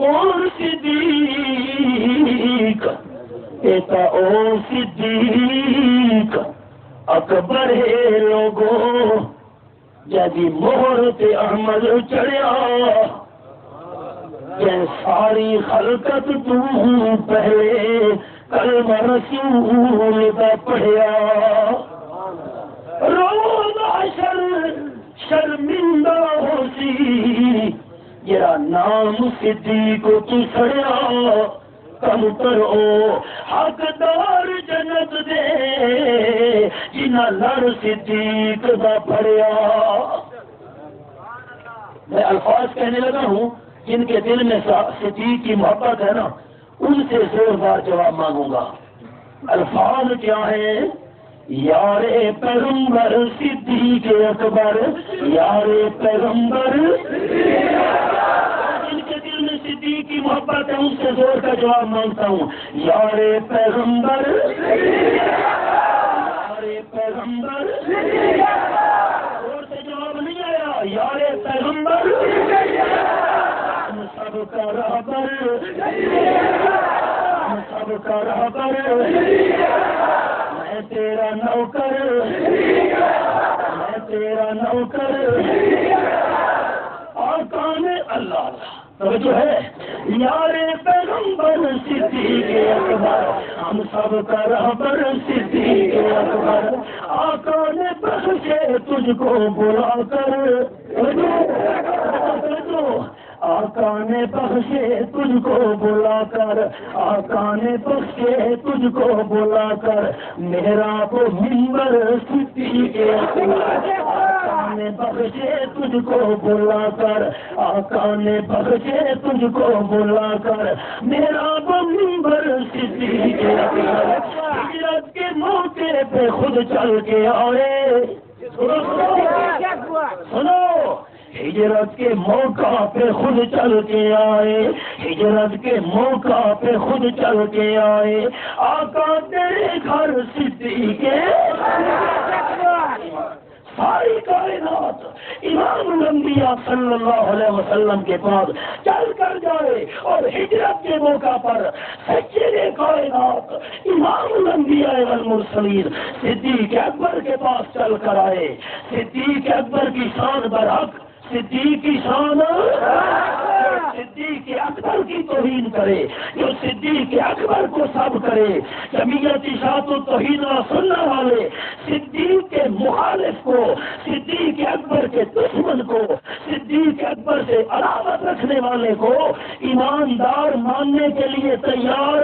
اور صدیق ایتا او صدیق اکبر ہے لوگوں جدی مہر تے احمد چڑھیا کہ ساری خلقت تو پہلے کلمہ رسول دا پڑھیا روز عشر شرمندہ ہو سی جرا نام صدیق تو سڑیا کم کرو حقدار جنت دے جنہ لڑ صدیق دا پڑھیا. میں الفاظ کہنے لگا ہوں جن کے دل میں صدیق کی محبت ہے نا ان سے زوردار جواب مانگوں گا. الفاظ کیا ہیں؟ یار پیغمبر صدیق اکبر یار پیغمبر جن کے دل میں صدیق کی محبت ہے ان سے زور کا جواب مانگتا ہوں. یار پیغمبر یار پیغمبر زور سے جواب نہیں آیا. یار پیغمبر سب کا رہبر سب کا رہبر میں تیرا نوکر میں تیرا نوکر آقا نے اللہ توجہ ہے. یار پیغمبر صدیق اکبر ہم سب کا رہبر صدیق اکبر آقا نے بخشے تجھ کو بلا کر آقا نے بخشے تجھ کو بلا کر آقا نے بخشے تجھ کو بلا کر میرا وہ منبر صدیق اکبر آقا نے بخشے تجھ کو بلا کر آقا نے بخشے تجھ کو بلا کر میرا وہ منبر صدیق اکبر ہجرت کے موقع پہ خود چل کے آئے. سنو ہجرت کے موقع پہ خود چل کے آئے ہجرت کے موقع پہ خود چل کے آئے آقا تیرے گھر صدیق ساری کائنات امام الانبیاء صلی اللہ علیہ وسلم کے پاس چل کر جائے اور ہجرت کے موقع پر سچے کائنات امام الانبیاء والمرسلین صدیق اکبر کے پاس چل کر آئے. صدیق اکبر کی شان برحق صدیق کی شان صدیق اکبر کی توہین کرے جو صدیق اکبر کو سب کرے. جمعیت اشاعت التوحید و سنہ والے صدیق کے مخالف کو صدیق اکبر کے دشمن کو صدیق اکبر سے عداوت رکھنے والے کو ایماندار ماننے کے لیے تیار